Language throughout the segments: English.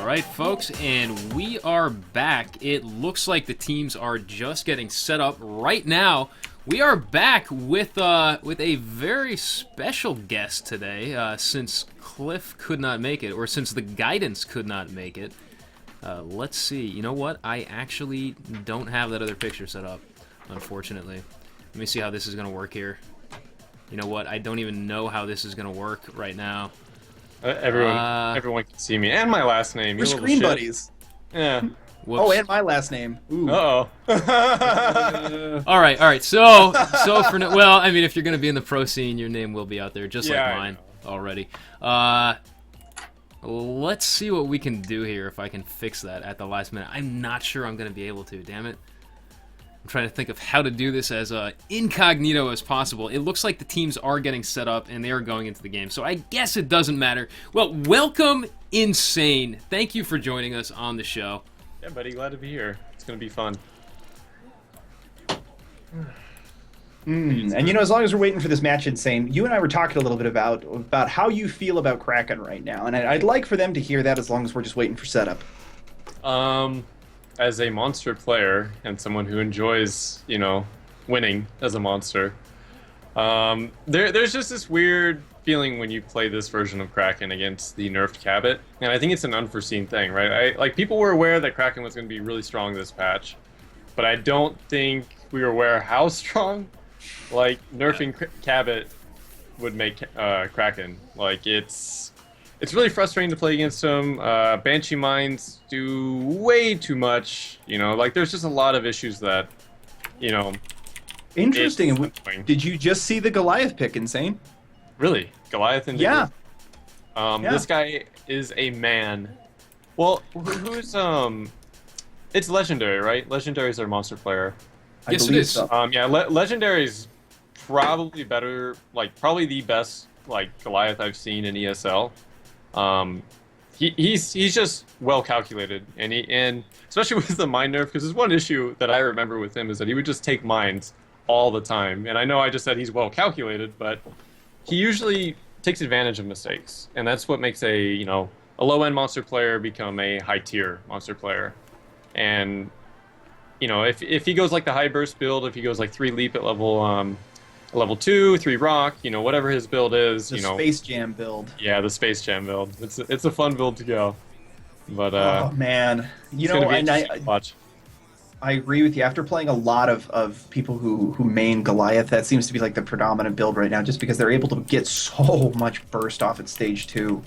Alright folks, and we are back. It looks like the teams are just getting set up right now. We are back with a very special guest today, since Cliff could not make it, or since the guidance could not make it. Let's see. You know what? I actually don't have that other picture set up, unfortunately. Let me see how this is going to work here. You know what? I don't even know how this is going to work right now. Everyone can see me and my last name. We're screen buddies. Yeah. Whoops. Oh, and my last name. Ooh. Uh-oh. All right. So for now, well, I mean, if you're going to be in the pro scene, your name will be out there, just like mine already. Let's see what we can do here. If I can fix that at the last minute, I'm not sure I'm going to be able to. Damn it. I'm trying to think of how to do this as incognito as possible. It looks like the teams are getting set up and they are going into the game, so I guess it doesn't matter. Well, welcome, Insane. Thank you for joining us on the show. Yeah, buddy, glad to be here. It's gonna be fun. And you know, as long as we're waiting for this match, Insane, you and I were talking a little bit about how you feel about Kraken right now, and I'd like for them to hear that as long as we're just waiting for setup. As a monster player and someone who enjoys, you know, winning as a monster, there's just this weird feeling when you play this version of Kraken against the nerfed Cabot, and I think it's an unforeseen thing, right? Like, people were aware that Kraken was going to be really strong this patch, but I don't think we were aware how strong, like, nerfing Cabot would make Kraken. Like, it's really frustrating to play against him. Banshee Mines do way too much. You know, like, there's just a lot of issues that, you know... Interesting. Did you just see the Goliath pick, Insane? Really? Goliath and yeah. This guy is a man. Well, who's... It's Legendary, right? Legendary is our monster player. Yes, it is. So. Yeah, Legendary's probably better, like, probably the best, like, Goliath I've seen in ESL. He's just well calculated, and especially with the mine nerf, because there's one issue that I remember with him is that he would just take mines all the time. And I know I just said he's well calculated, but he usually takes advantage of mistakes, and that's what makes a low end monster player become a high tier monster player. And you know, if he goes like the high burst build, if he goes like 3 leap at level 2, 3 rock, you know, whatever his build is, the Space Jam build. Yeah, the Space Jam build. It's a fun build to go. But oh man, you know, and I agree with you. After playing a lot of people who main Goliath, that seems to be like the predominant build right now, just because they're able to get so much burst off at stage 2.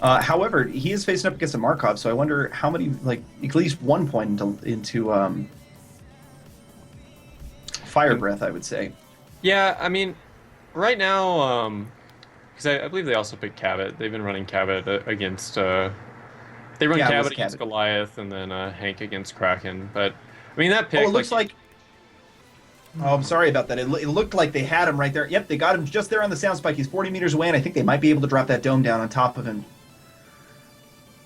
However, he is facing up against a Markov, so I wonder how many, like, at least 1 point into Fire Breath, I would say. Yeah, I mean, right now, because I believe they also picked Cabot. They've been running Cabot against... they run Cabot against Goliath, and then Hank against Kraken. But, I mean, that pick... Oh, it looks like... Oh, I'm sorry about that. It looked like they had him right there. Yep, they got him just there on the sound spike. He's 40 meters away, and I think they might be able to drop that dome down on top of him.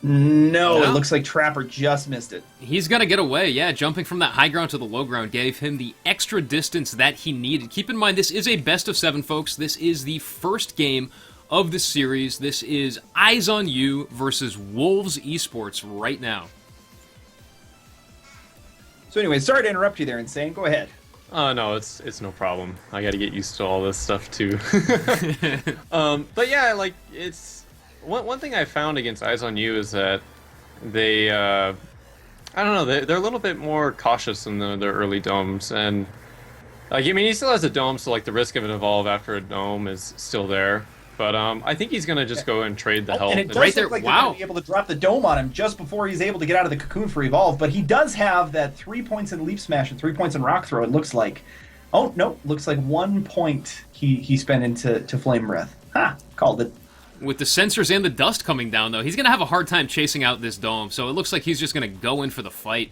No, it looks like Trapper just missed it. He's got to get away, yeah. Jumping from that high ground to the low ground gave him the extra distance that he needed. Keep in mind, this is a best of 7, folks. This is the first game of the series. This is Eyes on You versus Wolves Esports right now. So anyway, sorry to interrupt you there, Insane. Go ahead. Oh, no, it's no problem. I got to get used to all this stuff, too. But yeah, like, it's... One thing I found against Eyes on You is that they, I don't know, they're a little bit more cautious in their early domes, and like, I mean, he still has a dome, so like the risk of an evolve after a dome is still there. But I think he's gonna just go and trade the health. And it does look like they're gonna be able to drop the dome on him just before he's able to get out of the cocoon for evolve. But he does have that 3 points in leap smash and 3 points in rock throw. It looks like. Oh no, looks like 1 point he spent into flame breath. Ha! Called it. With the sensors and the dust coming down, though, he's going to have a hard time chasing out this dome, so it looks like he's just going to go in for the fight.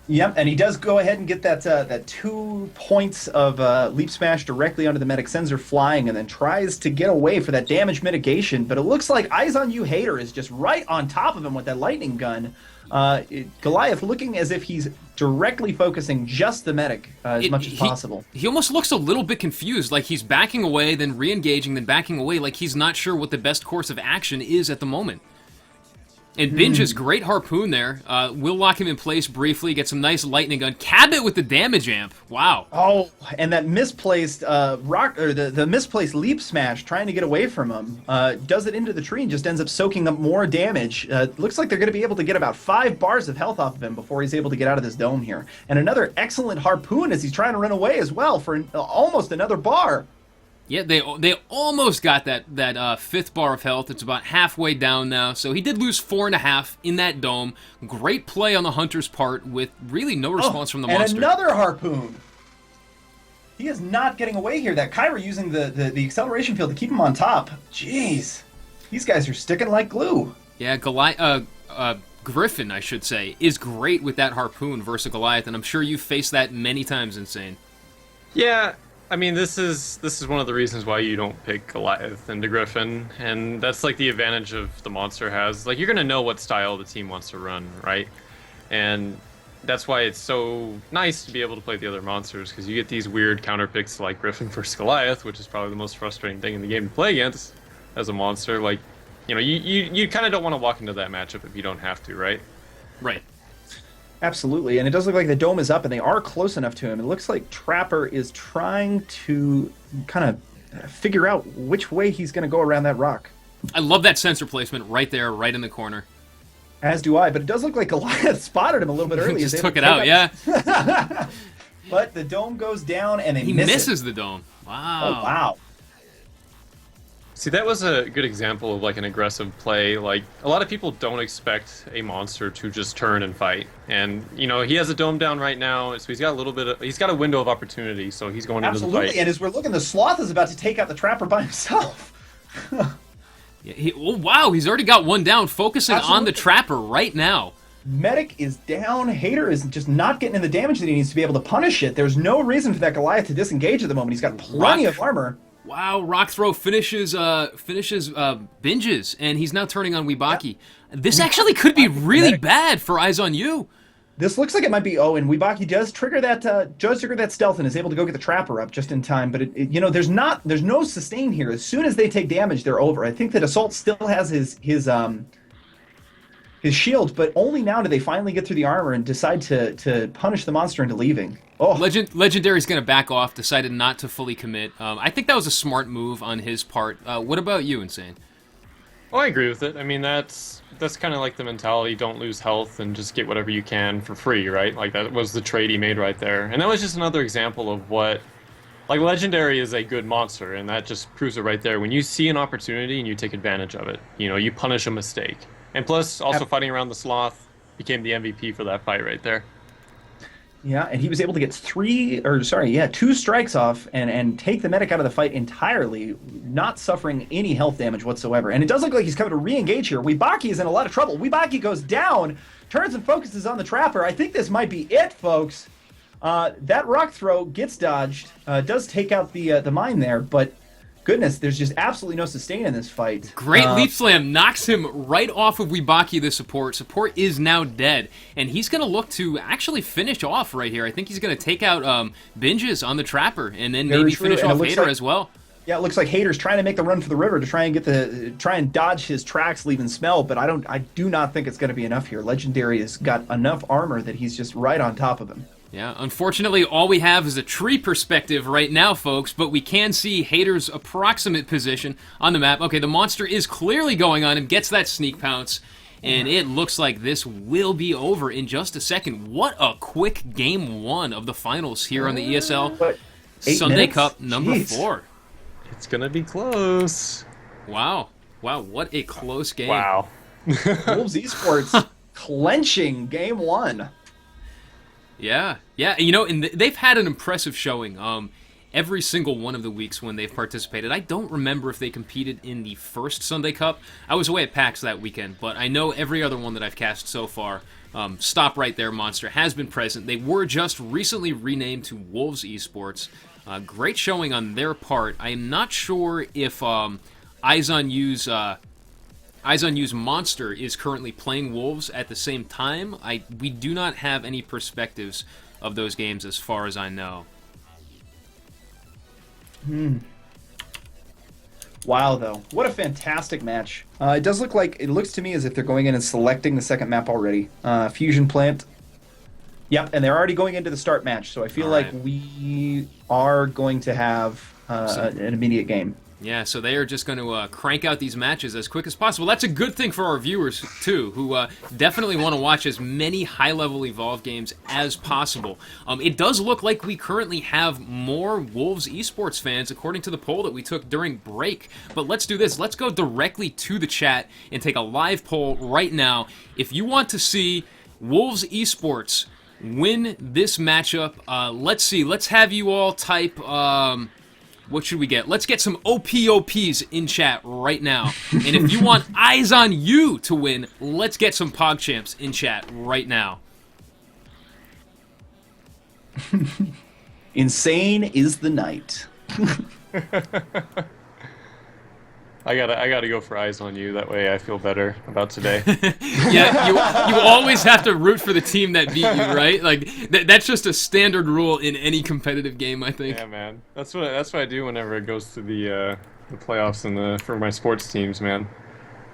Yep, and he does go ahead and get that 2 points of leap smash directly onto the medic, sends her flying, and then tries to get away for that damage mitigation, but it looks like Eyes on You Hater is just right on top of him with that lightning gun. Goliath looking as if he's directly focusing just the medic as much as possible. He almost looks a little bit confused, like he's backing away, then re-engaging, then backing away, like he's not sure what the best course of action is at the moment. And Binge's great harpoon there. We'll lock him in place briefly, get some nice lightning gun. Cabot with the damage amp. Wow. Oh, and that misplaced the misplaced leap smash trying to get away from him does it into the tree and just ends up soaking up more damage. Looks like they're going to be able to get about 5 bars of health off of him before he's able to get out of this dome here. And another excellent harpoon as he's trying to run away as well for almost another bar. Yeah, they almost got that 5th bar of health. It's about halfway down now. So he did lose 4.5 in that dome. Great play on the Hunter's part with really no response from the monster. And another harpoon. He is not getting away here. That Kyra using the acceleration field to keep him on top. Jeez. These guys are sticking like glue. Yeah, Griffin, I should say, is great with that harpoon versus Goliath, and I'm sure you've faced that many times, Insane. Yeah, I mean, this is one of the reasons why you don't pick Goliath into Griffin, and that's like the advantage of the monster has. Like, you're gonna know what style the team wants to run, right? And that's why it's so nice to be able to play the other monsters, because you get these weird counter picks like Griffin versus Goliath, which is probably the most frustrating thing in the game to play against as a monster. Like, you know, you kind of don't want to walk into that matchup if you don't have to, right? Right. Absolutely, and it does look like the dome is up, and they are close enough to him. It looks like Trapper is trying to kind of figure out which way he's going to go around that rock. I love that sensor placement right there, right in the corner. As do I, but it does look like Goliath spotted him a little bit early. Just took it out, yeah. But the dome goes down, and he misses the dome. Wow. Oh, wow. See, that was a good example of like an aggressive play. Like, a lot of people don't expect a monster to just turn and fight. And, you know, he has a dome down right now, so he's got he's got a window of opportunity, so he's going into the fight. Absolutely, and as we're looking, the Sloth is about to take out the Trapper by himself. Yeah, wow, he's already got one down, focusing on the Trapper right now. Medic is down. Hater is just not getting in the damage that he needs to be able to punish it. There's no reason for that Goliath to disengage at the moment. He's got plenty of armor. Wow, Rock Throw finishes Binges, and he's now turning on Weebaki. Yep. This actually could be really bad for Eyes on You. This looks like it might be. Oh, and Weebaki does trigger that stealth and is able to go get the Trapper up just in time. But you know, there's no sustain here. As soon as they take damage, they're over. I think that Assault still has his shield, but only now do they finally get through the armor and decide to punish the monster into leaving. Oh, Legendary's going to back off, decided not to fully commit. I think that was a smart move on his part. What about you, Insane? Oh, I agree with it. I mean, that's kind of like the mentality, don't lose health and just get whatever you can for free, right? Like, that was the trade he made right there. And that was just another example of what... Like, Legendary is a good monster, and that just proves it right there. When you see an opportunity and you take advantage of it, you know, you punish a mistake. And plus, also fighting around the Sloth became the MVP for that fight right there. Yeah, and he was able to get 2 strikes off and take the Medic out of the fight entirely, not suffering any health damage whatsoever. And it does look like he's coming to re-engage here. Weebaki is in a lot of trouble. Weebaki goes down, turns and focuses on the Trapper. I think this might be it, folks. That Rock Throw gets dodged, does take out the mine there, but goodness, there's just absolutely no sustain in this fight. Great Leap Slam knocks him right off of Weebaki, the support. Support is now dead, and he's going to look to actually finish off right here. I think he's going to take out Binges on the Trapper, and then maybe finish off Hater as well. Yeah, it looks like Hater's trying to make the run for the river to try and dodge his tracks, leaving smell, but I do not think it's going to be enough here. Legendary has got enough armor that he's just right on top of him. Yeah, unfortunately, all we have is a tree perspective right now, folks, but we can see Hater's approximate position on the map. Okay, the monster is clearly going on him, gets that sneak pounce, and it looks like this will be over in just a second. What a quick game 1 of the finals here on the ESL Sunday Cup number 4. It's going to be close. Wow, what a close game. Wow. Wolves Esports clenching game 1. Yeah, you know, and they've had an impressive showing every single one of the weeks when they've participated. I don't remember if they competed in the first Sunday Cup. I was away at PAX that weekend, but I know every other one that I've cast so far. Stop right there, Monster, has been present. They were just recently renamed to Wolves Esports. Great showing on their part. I am not sure if Eyes on You's Monster is currently playing Wolves at the same time. We do not have any perspectives of those games as far as I know. Wow, though. What a fantastic match. It looks to me as if they're going in and selecting the second map already. Fusion Plant. Yep, and they're already going into the start match, so I feel like we are going to have an immediate game. Yeah, so they are just going to crank out these matches as quick as possible. That's a good thing for our viewers, too, who definitely want to watch as many high-level Evolve games as possible. It does look like we currently have more Wolves esports fans, according to the poll that we took during break. But let's do this. Let's go directly to the chat and take a live poll right now. If you want to see Wolves esports win this matchup, let's see. Let's have you all type... what should we get? Let's get some OPOPs in chat right now. And if you want Eyes on You to win, let's get some PogChamps in chat right now. Insane is the night. I gotta go for Eyes on You. That way I feel better about today. Yeah, you always have to root for the team that beat you, right? Like that's just a standard rule in any competitive game, I think. Yeah, man. That's what I do whenever it goes to the playoffs and for my sports teams, man.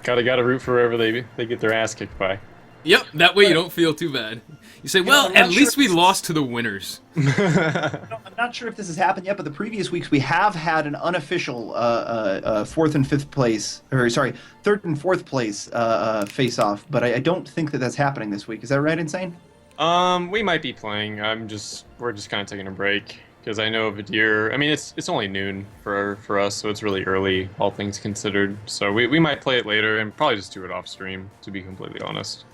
Gotta root for wherever they get their ass kicked by. Yep, that way you don't feel too bad. You say, well, at least we lost to the winners. I'm not sure if this has happened yet, but the previous weeks we have had an unofficial third and fourth place face-off, but I don't think that that's happening this week. Is that right, Insane? We might be playing. We're just kind of taking a break because I know Vidir. I mean, it's only noon for us, so it's really early, all things considered. So we might play it later and probably just do it off stream, to be completely honest.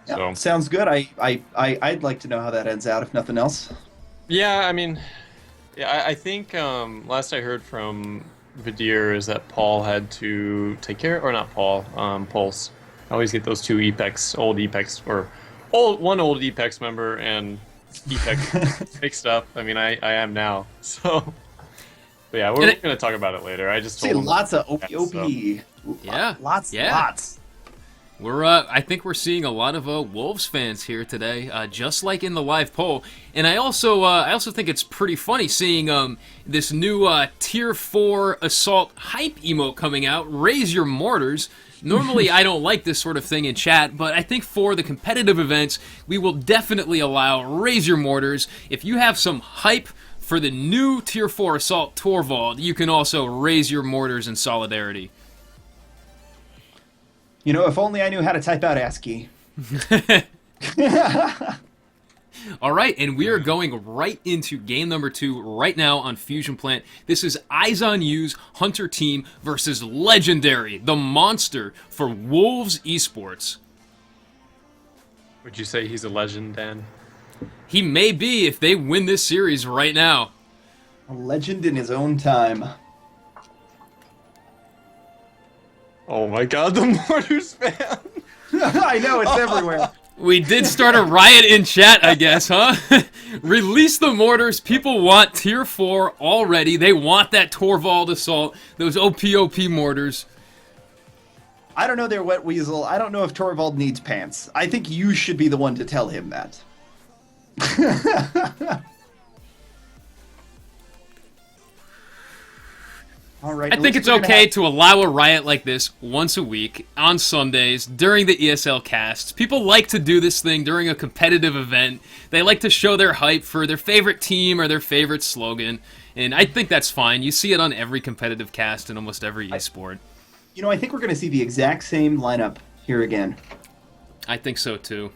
Yeah, So sounds good. I'd like to know how that ends out, if nothing else. yeah, I mean, yeah, I think last I heard from Vidir is that Paul had to take care, or not Paul, Pulse. I always get those two old one old Apex member and Apex mixed up. I mean, I am now. So, but yeah, we're gonna talk about it later. I just told him lots of OP. Yeah, lots. I think we're seeing a lot of Wolves fans here today, just like in the live poll. And I also think it's pretty funny seeing this new Tier 4 Assault hype emote coming out, Raise Your Mortars. Normally, I don't like this sort of thing in chat, but I think for the competitive events, we will definitely allow Raise Your Mortars. If you have some hype for the new Tier 4 Assault Torvald, you can also raise your mortars in solidarity. You know, if only I knew how to type out ASCII. All right, and we are going right into game number 2 right now on Fusion Plant. This is Eyes on You's Hunter team versus Legendary, the monster for Wolves Esports. Would you say he's a legend, Dan? He may be if they win this series right now. A legend in his own time. Oh my god, the Mortars fan! I know, it's everywhere. We did start a riot in chat, I guess, huh? Release the mortars. People want Tier 4 already. They want that Torvald Assault, those OPOP mortars. I don't know there, Wet Weasel. I don't know if Torvald needs pants. I think you should be the one to tell him that. All right. I think it's okay to allow a riot like this once a week, on Sundays, during the ESL casts. People like to do this thing during a competitive event. They like to show their hype for their favorite team or their favorite slogan. And I think that's fine. You see it on every competitive cast in almost every esport. You know, I think we're going to see the exact same lineup here again. I think so, too.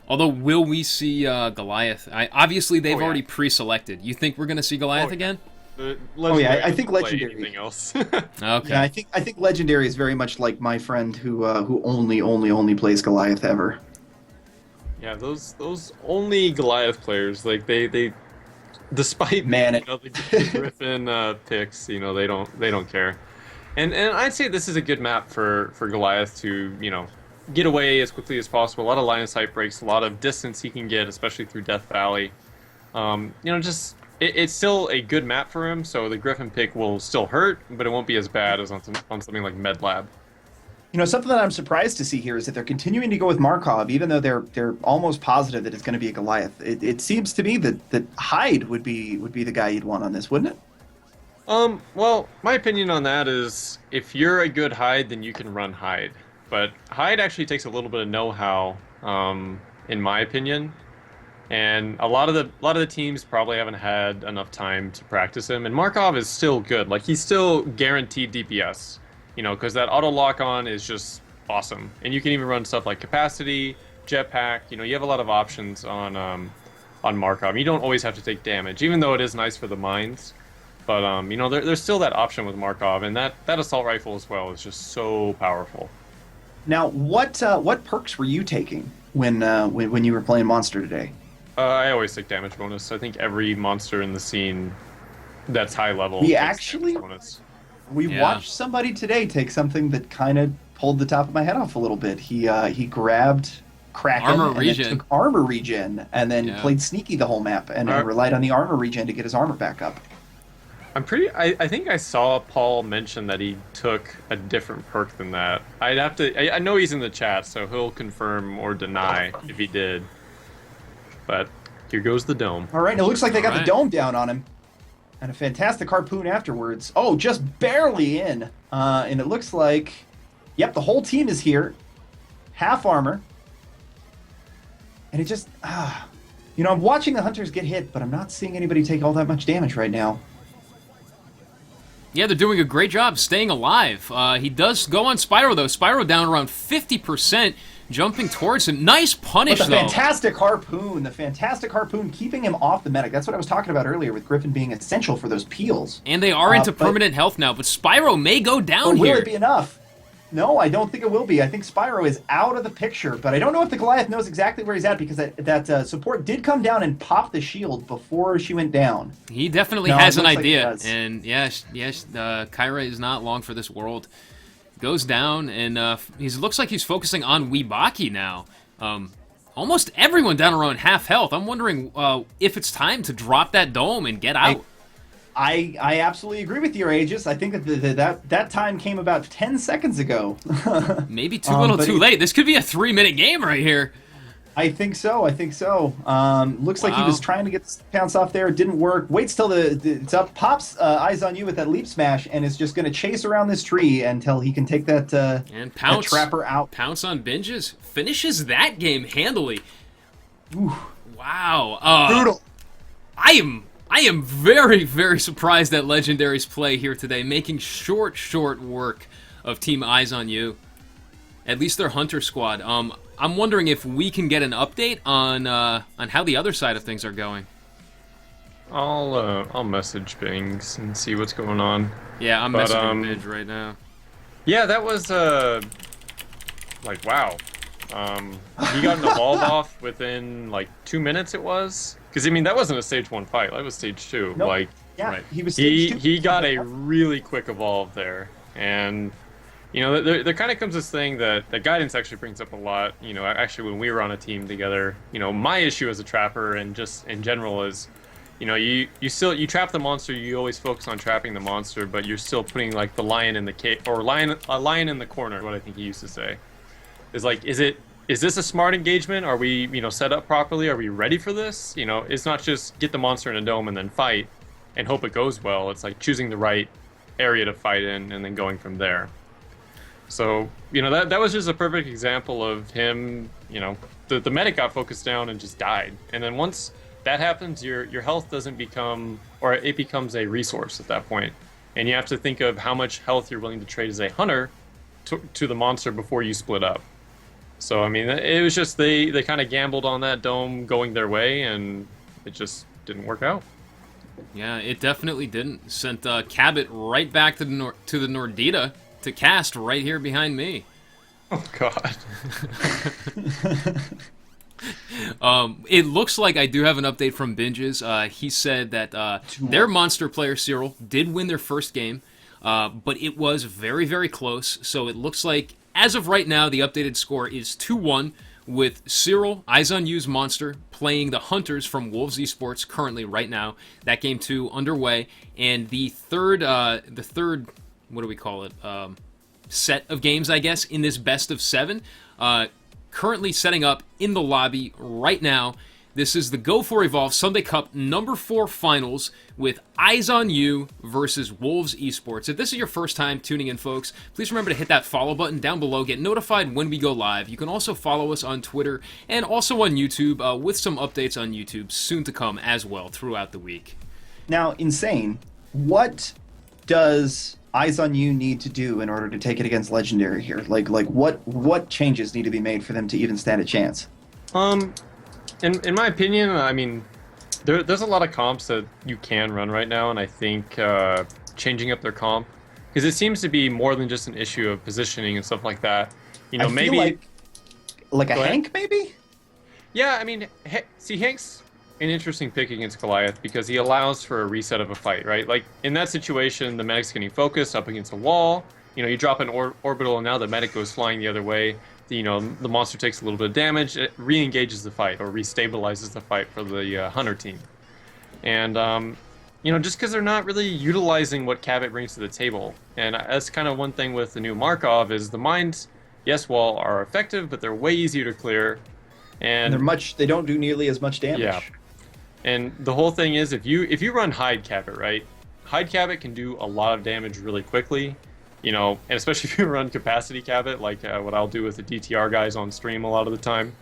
Although, will we see Goliath? Obviously, they've already pre-selected. You think we're going to see Goliath again? I think Legendary. Anything else? Okay. Yeah, I think Legendary is very much like my friend who only plays Goliath ever. Yeah, those only Goliath players, like they despite the Griffin picks, they don't care. And I'd say this is a good map for Goliath to get away as quickly as possible. A lot of line of sight breaks, a lot of distance he can get, especially through Death Valley. It's still a good map for him, so the Griffin pick will still hurt, but it won't be as bad as on something like Med Lab. Something that I'm surprised to see here is that they're continuing to go with Markov, even though they're almost positive that it's going to be a Goliath. It seems to me that Hyde would be the guy you'd want on this, wouldn't it? Well, my opinion on that is if you're a good hide, then you can run hide. But hide actually takes a little bit of know-how, in my opinion. And a lot of the teams probably haven't had enough time to practice him. And Markov is still good. Like he's still guaranteed DPS, because that auto lock on is just awesome. And you can even run stuff like capacity, jetpack. You have a lot of options on Markov. You don't always have to take damage, even though it is nice for the mines. But there's still that option with Markov, and that assault rifle as well is just so powerful. Now, what perks were you taking when you were playing Monster today? I always take damage bonus. I think every monster in the scene that's high level We takes actually damage bonus. we Yeah. watched somebody today take something that kind of pulled the top of my head off a little bit. He grabbed Kraken Armor and regen. then took armor regen and then Yeah. played sneaky the whole map and Alright. relied on the armor regen to get his armor back up. I think I saw Paul mention that he took a different perk than that. I know he's in the chat, so he'll confirm or deny if he did. But here goes the dome. All right, it looks like they got Alright. the dome down on him. And a fantastic harpoon afterwards. Oh, just barely in. And it looks like, yep, the whole team is here. Half armor. And it just, I'm watching the hunters get hit, but I'm not seeing anybody take all that much damage right now. Yeah, they're doing a great job staying alive. He does go on Spyro, though. Spyro down around 50%, jumping towards him. Nice punish, But the though. fantastic harpoon keeping him off the medic. That's what I was talking about earlier with Griffin being essential for those peels. And they are into but- permanent health now, but Spyro may go But down will here. it be enough? No, I don't think it will be. I think Spyro is out of the picture, but I don't know if the Goliath knows exactly where he's at because that support did come down and pop the shield before she went down. He definitely No, has it an looks like he idea. does. And yes, Kyra is not long for this world. Goes down, and he looks like he's focusing on Weebaki now. Almost everyone down around half health. I'm wondering if it's time to drop that dome and get out. I absolutely agree with your Aegis. I think that time came about 10 seconds ago. Maybe too little but too late. This could be a 3-minute game right here. I think so. Looks like he Wow. was trying to get the pounce off there. It didn't work. Waits till it's up. Pops eyes on you with that leap smash and is just going to chase around this tree until he can take that, And that pounce. trapper out. Pounce on binges. Finishes that game handily. Wow. Brutal. I am very, very surprised at Legendary's play here today, making short work of Team Eyes on You. At least their Hunter squad. I'm wondering if we can get an update on how the other side of things are going. I'll message Bings and see what's going on. Yeah, I'm But, messaging Midge right now. Yeah, that was like wow. He got an evolve off within like 2 minutes. It was because that wasn't a stage 1 fight. That was stage 2. Nope. Like Yeah, right. he was stage 2. He got a really quick evolve there, and there kind of comes this thing that guidance actually brings up a lot. Actually when we were on a team together, my issue as a trapper and just in general is, you trap the monster. You always focus on trapping the monster, but you're still putting like the lion in the cave or a lion in the corner. What I think he used to say is like, is this a smart engagement? Are we set up properly? Are we ready for this? It's not just get the monster in a dome and then fight and hope it goes well. It's like choosing the right area to fight in and then going from there. So, that was just a perfect example of him, the medic got focused down and just died. And then once that happens, your health doesn't become, or it becomes a resource at that point. And you have to think of how much health you're willing to trade as a hunter to the monster before you split up. So, it was just, they kind of gambled on that dome going their way, and it just didn't work out. Yeah, it definitely didn't. Sent Cabot right back to the Nordita to cast right here behind me. Oh, God. It looks like I do have an update from Binges. He said that their monster player, Cyril, did win their first game, but it was very, very close. So it looks like, as of right now, the updated score is 2-1, with Cyril, Eyes on You's monster, playing the Hunters from Wolves Esports currently right now. That game 2 underway, and the third, what do we call it? Set of games, I guess, in this best of 7. Currently setting up in the lobby right now. This is the Go4Evolve Sunday Cup number 4 finals with Eyes on You versus Wolves Esports. If this is your first time tuning in, folks, please remember to hit that follow button down below. Get notified when we go live. You can also follow us on Twitter and also on YouTube with some updates on YouTube soon to come as well throughout the week. Now, Insane, what does Eyes on You need to do in order to take it against Legendary here? Like what changes need to be made for them to even stand a chance? In my opinion, I mean, there's a lot of comps that you can run right now, and I think changing up their comp, because it seems to be more than just an issue of positioning and stuff like that. You know, I maybe feel like a Hank, maybe. Yeah, I mean, see, Hank's an interesting pick against Goliath because he allows for a reset of a fight, right? Like in that situation, the medic's getting focused up against a wall. You know, you drop an orbital, and now the medic goes flying the other way. You know, the monster takes a little bit of damage, it re-engages the fight or restabilizes the fight for the Hunter team. And, you know, just because they're not really utilizing what Cabot brings to the table. And that's kind of one thing with the new Markov is the mines, yes, while are effective, but they're way easier to clear. And they don't do nearly as much damage. Yeah. And the whole thing is if you run Hide Cabot, right? Hide Cabot can do a lot of damage really quickly. You know, and especially if you run Capacity Cabot, like what I'll do with the DTR guys on stream a lot of the time,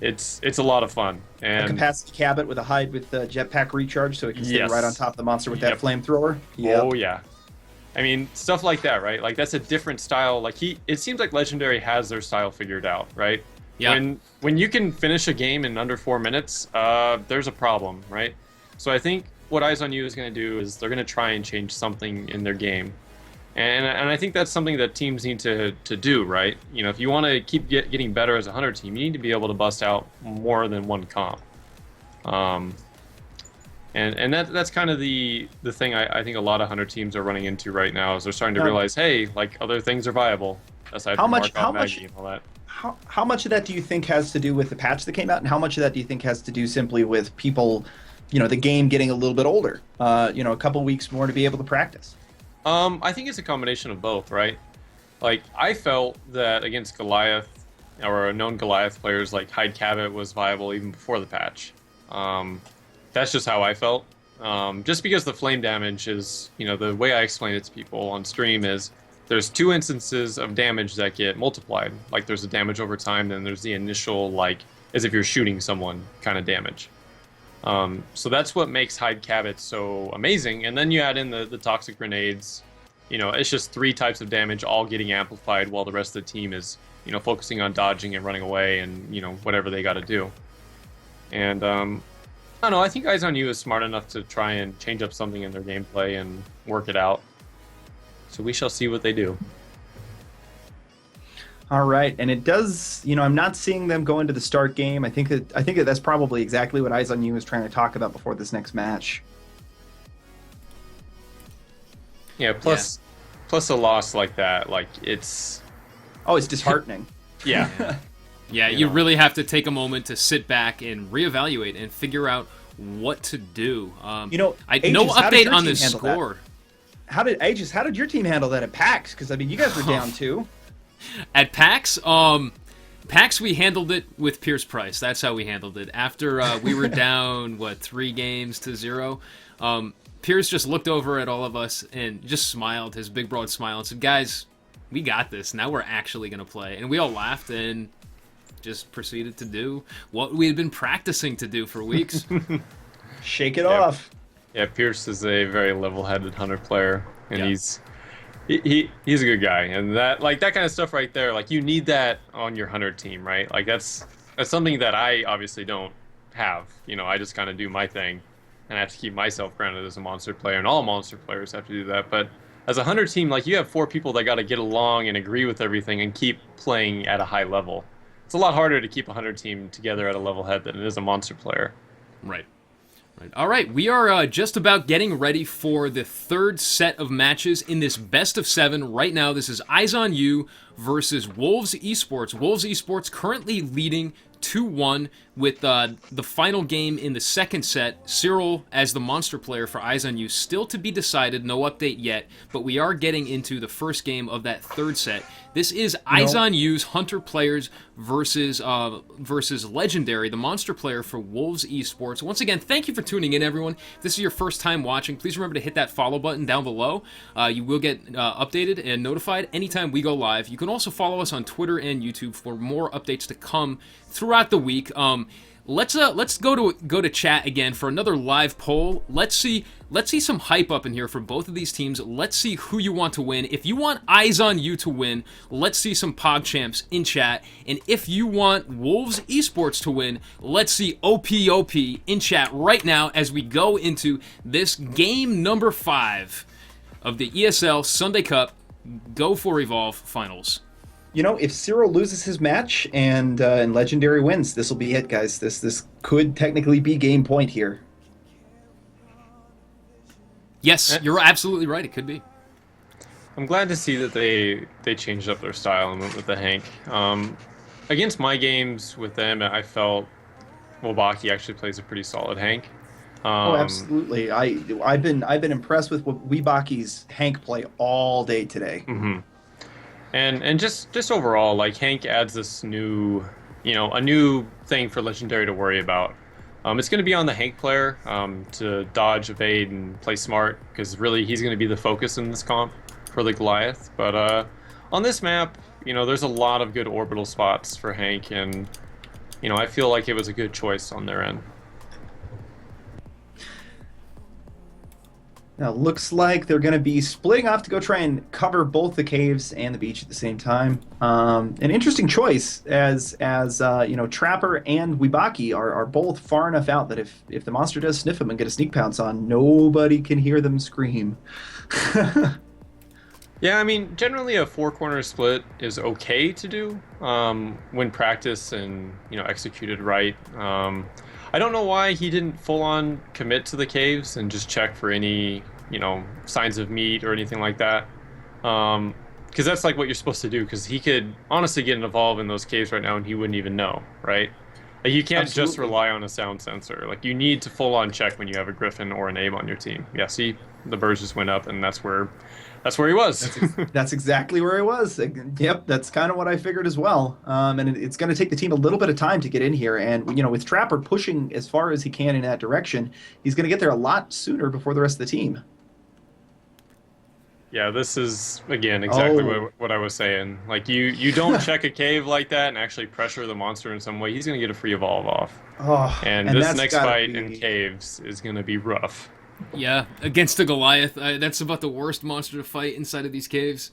it's a lot of fun. And a Capacity Cabot with a hide with jetpack recharge, so it can stay Yes. right on top of the monster with that flamethrower. Yep. Oh yeah, I mean stuff like that, right? Like that's a different style. Like it seems like Legendary has their style figured out, right? Yeah. When you can finish a game in under 4 minutes, there's a problem, right? So I think what Eyes on You is going to do is they're going to try and change something in their game. And I think that's something that teams need to do, right? You know, if you want to keep getting better as a Hunter team, you need to be able to bust out more than one comp. And that's kind of the thing I think a lot of Hunter teams are running into right now is they're starting to realize, hey, like other things are viable aside from Markov, Maggie, and all that. How much of that do you think has to do with the patch that came out, and how much of that do you think has to do simply with people, you know, the game getting a little bit older, you know, a couple weeks more to be able to practice? I think it's a combination of both, right? Like, I felt that against Goliath, or known Goliath players, like Hide Cabot was viable even before the patch. That's just how I felt. Just because the flame damage is, you know, the way I explain it to people on stream is there's 2 instances of damage that get multiplied. Like, there's the damage over time, then there's the initial, like, as if you're shooting someone kind of damage. So that's what makes Hide Cabot so amazing. And then you add in the toxic grenades. You know, it's just 3 types of damage all getting amplified while the rest of the team is, you know, focusing on dodging and running away and, you know, whatever they got to do. And, I don't know, I think Eyes on You is smart enough to try and change up something in their gameplay and work it out. So we shall see what they do. All right, and it does. You know, I'm not seeing them go into the start game. I think that that's probably exactly what Eyes on You is trying to talk about before this next match. Yeah. Plus a loss like that, like it's disheartening. Yeah. Yeah, you really have to take a moment to sit back and reevaluate and figure out what to do. You know, no Aegis, how did update your on team the handle score. How did your team handle that at PAX? Because I mean, you guys were down too. At PAX, PAX we handled it with Pierce Price. That's how we handled it. After we were down 3-0, Pierce just looked over at all of us and just smiled, his big broad smile, and said, "Guys, we got this. Now we're actually gonna play." And we all laughed and just proceeded to do what we had been practicing to do for weeks. Shake it off. Yeah, Pierce is a very level-headed Hunter player, and he's a good guy. And that kind of stuff right there, like you need that on your Hunter team, right? Like that's something that I obviously don't have. You know, I just kind of do my thing, and I have to keep myself grounded as a monster player, and all monster players have to do that. But as a Hunter team, like you have 4 people that got to get along and agree with everything and keep playing at a high level. It's a lot harder to keep a Hunter team together at a level head than it is a monster player. Right. All right, we are just about getting ready for the 3rd set of matches in this best of 7. Right now, this is Eyes on You versus Wolves Esports. Wolves Esports currently leading 2-1 with the final game in the second set. Cyril as the monster player for Eyes on You, still to be decided, no update yet, but we are getting into the first game of that third set. This is Eyes on You's Hunter players versus Legendary, the monster player for Wolves Esports. Once again, thank you for tuning in, everyone. If this is your first time watching, please remember to hit that follow button down below. You will get updated and notified anytime we go live. You can also follow us on Twitter and YouTube for more updates to come throughout the week. Let's go to chat again for another live poll. Let's see some hype up in here for both of these teams. Let's see who you want to win. If you want Eyes on You to win, let's see some PogChamps in chat. And if you want Wolves Esports to win, let's see OPOP in chat right now as we go into this game number 5 of the ESL Sunday Cup Go4Evolve Finals. You know, if Cyril loses his match and Legendary wins, this will be it, guys. This could technically be game point here. Yes, you're absolutely right. It could be. I'm glad to see that they changed up their style and went with the Hank. Against my games with them, I felt Wobaki actually plays a pretty solid Hank. Oh, absolutely. I've been impressed with Weebaki's Hank play all day today. Mm-hmm. And just overall, like, Hank adds this new, a new thing for Legendary to worry about. It's going to be on the Hank player to dodge, evade, and play smart, because really he's going to be the focus in this comp for the Goliath. But on this map, there's a lot of good orbital spots for Hank, and I feel like it was a good choice on their end. Now, looks like they're going to be splitting off to go try and cover both the caves and the beach at the same time. An interesting choice, as Trapper and Weebaki are both far enough out that if the monster does sniff them and get a sneak pounce on, nobody can hear them scream. Yeah, I mean, generally a four-corner split is okay to do when practiced and executed right. I don't know why he didn't full-on commit to the caves and just check for any, signs of meat or anything like that. Because that's like what you're supposed to do, because he could honestly get an evolve in those caves right now and he wouldn't even know, right? Like, you can't just rely on a sound sensor. Like, you need to full-on check when you have a Griffin or an Abe on your team. Yeah, see, the birds just went up and that's where he was. That's exactly where he was. Yep, that's kind of what I figured as well. And it's going to take the team a little bit of time to get in here. And, with Trapper pushing as far as he can in that direction, he's going to get there a lot sooner before the rest of the team. Yeah, this is, again, exactly what I was saying. Like, you don't check a cave like that and actually pressure the monster in some way, he's going to get a free evolve off. Oh, and this next fight in caves is going to be rough. Yeah, against the Goliath, that's about the worst monster to fight inside of these caves.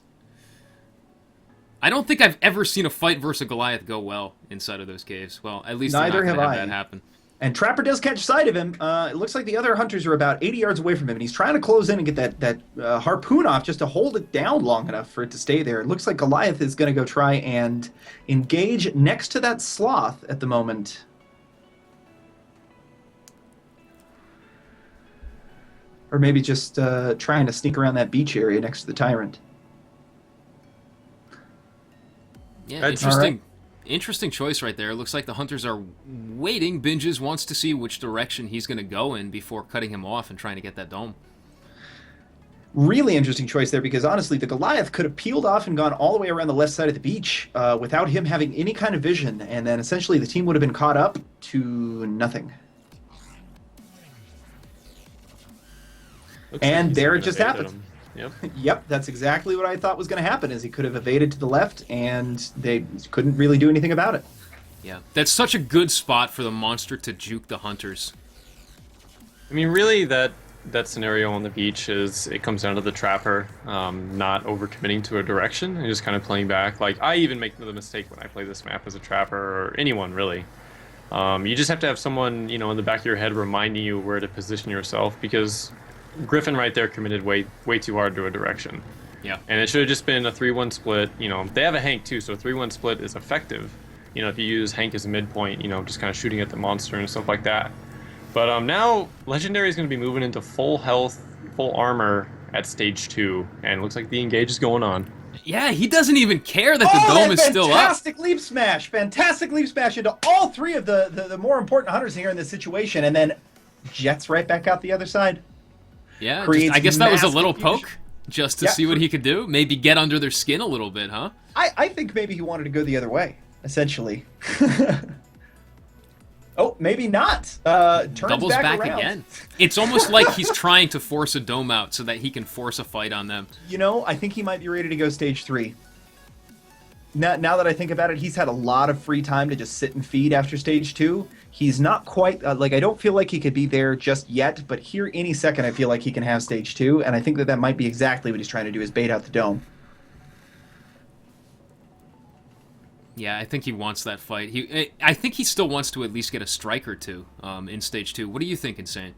I don't think I've ever seen a fight versus a Goliath go well inside of those caves. Well, at least neither have I. That happen. And Trapper does catch sight of him. It looks like the other hunters are about 80 yards away from him, and he's trying to close in and get that harpoon off just to hold it down long enough for it to stay there. It looks like Goliath is going to go try and engage next to that sloth at the moment. Or maybe just trying to sneak around that beach area next to the Tyrant. Yeah, interesting. Interesting choice right there. It looks like the hunters are waiting. Binges wants to see which direction he's going to go in before cutting him off and trying to get that dome. Really interesting choice there, because honestly, the Goliath could have peeled off and gone all the way around the left side of the beach without him having any kind of vision, and then essentially the team would have been caught up to nothing. And there it just happened. Yep, that's exactly what I thought was going to happen, is he could have evaded to the left, and they couldn't really do anything about it. Yeah, that's such a good spot for the monster to juke the hunters. I mean, really, that scenario on the beach it comes down to the Trapper not overcommitting to a direction and just kind of playing back. Like, I even make the mistake when I play this map as a Trapper, or anyone, really. You just have to have someone, in the back of your head reminding you where to position yourself, because Griffin right there committed way too hard to a direction. Yeah. And it should have just been a 3-1 split. They have a Hank too, so a 3-1 split is effective. If you use Hank as a midpoint, just kind of shooting at the monster and stuff like that. But now Legendary is going to be moving into full health, full armor at stage 2, and it looks like the engage is going on. Yeah, he doesn't even care that the dome is still up. Fantastic leap smash! Fantastic leap smash into all three of the more important hunters here in this situation, and then jets right back out the other side. Yeah, I guess that was a little poke, just to see what he could do. Maybe get under their skin a little bit, huh? I think maybe he wanted to go the other way, essentially. Oh, maybe not. Doubles back around. Again. It's almost like he's trying to force a dome out so that he can force a fight on them. You know, I think he might be ready to go stage 3. Now that I think about it, he's had a lot of free time to just sit and feed after stage 2. He's not quite, I don't feel like he could be there just yet, but here any second I feel like he can have stage 2, and I think that might be exactly what he's trying to do, is bait out the dome. Yeah, I think he wants that fight. I think he still wants to at least get a strike or two in stage 2. What do you think, Insane?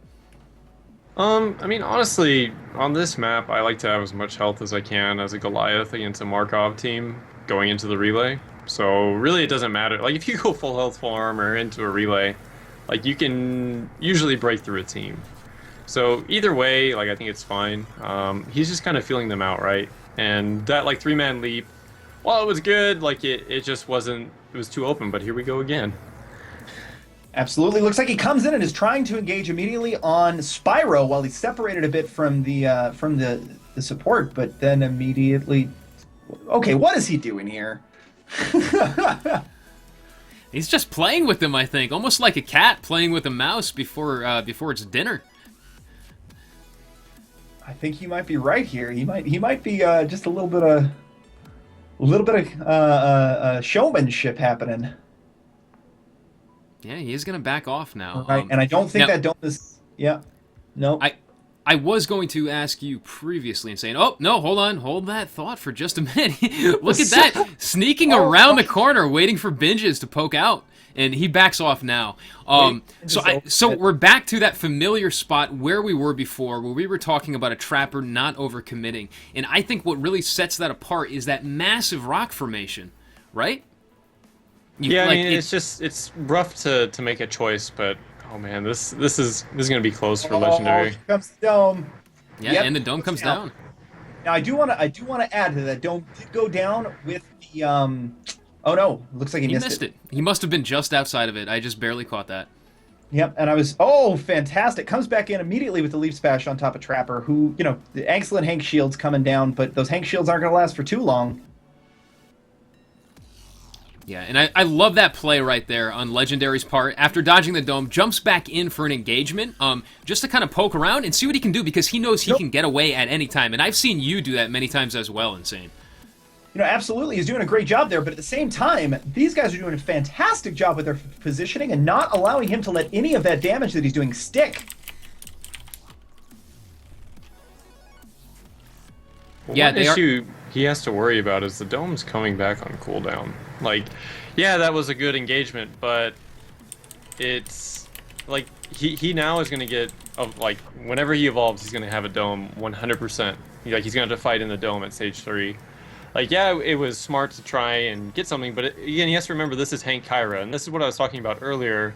I mean, honestly, on this map, I like to have as much health as I can as a Goliath against a Markov team going into the relay. So really, it doesn't matter. Like, if you go full health, full armor into a relay, like, you can usually break through a team. So either way, like, I think it's fine. He's just kind of feeling them out, right? And that, like, 3-man leap, well, it was good, like, it just wasn't, it was too open, but here we go again. Absolutely. Looks like he comes in and is trying to engage immediately on Spyro while he's separated a bit from the support, but then immediately... Okay, what is he doing here? He's just playing with them, I think. Almost like a cat playing with a mouse before it's dinner. I think you might be right here. He might be just a little bit of showmanship happening. Yeah, he is going to back off now. Right, and I don't think that dome is... Yeah. No. I was going to ask you previously and saying, oh, no, hold that thought for just a minute. Look at that, sneaking around the corner, waiting for Binges to poke out, and he backs off now. So we're back to that familiar spot where we were before, where we were talking about a trapper not overcommitting, and I think what really sets that apart is that massive rock formation, right? I mean, it's rough to make a choice, but oh man, this is gonna be close for legendary. Here comes the dome. Yeah, and the dome comes down. Now I do want to add that dome did go down with the Oh no, looks like he missed it. He must have been just outside of it. I just barely caught that. Yep, and fantastic. Comes back in immediately with the leaf smash on top of Trapper, who, the excellent Hank shields coming down, but those Hank shields aren't going to last for too long. Yeah, and I love that play right there on Legendary's part. After dodging the dome, jumps back in for an engagement, just to kind of poke around and see what he can do, because he knows he can get away at any time. And I've seen you do that many times as well, Insane. Absolutely, he's doing a great job there, but at the same time, these guys are doing a fantastic job with their positioning and not allowing him to let any of that damage that he's doing stick. One issue he has to worry about is the dome's coming back on cooldown. Like, yeah, that was a good engagement, but it's like he now is going to get whenever he evolves, he's going to have a dome 100%. He's going to have to fight in the dome at stage 3. Like, yeah, it was smart to try and get something, but again, he has to remember this is Hank Kyra, and this is what I was talking about earlier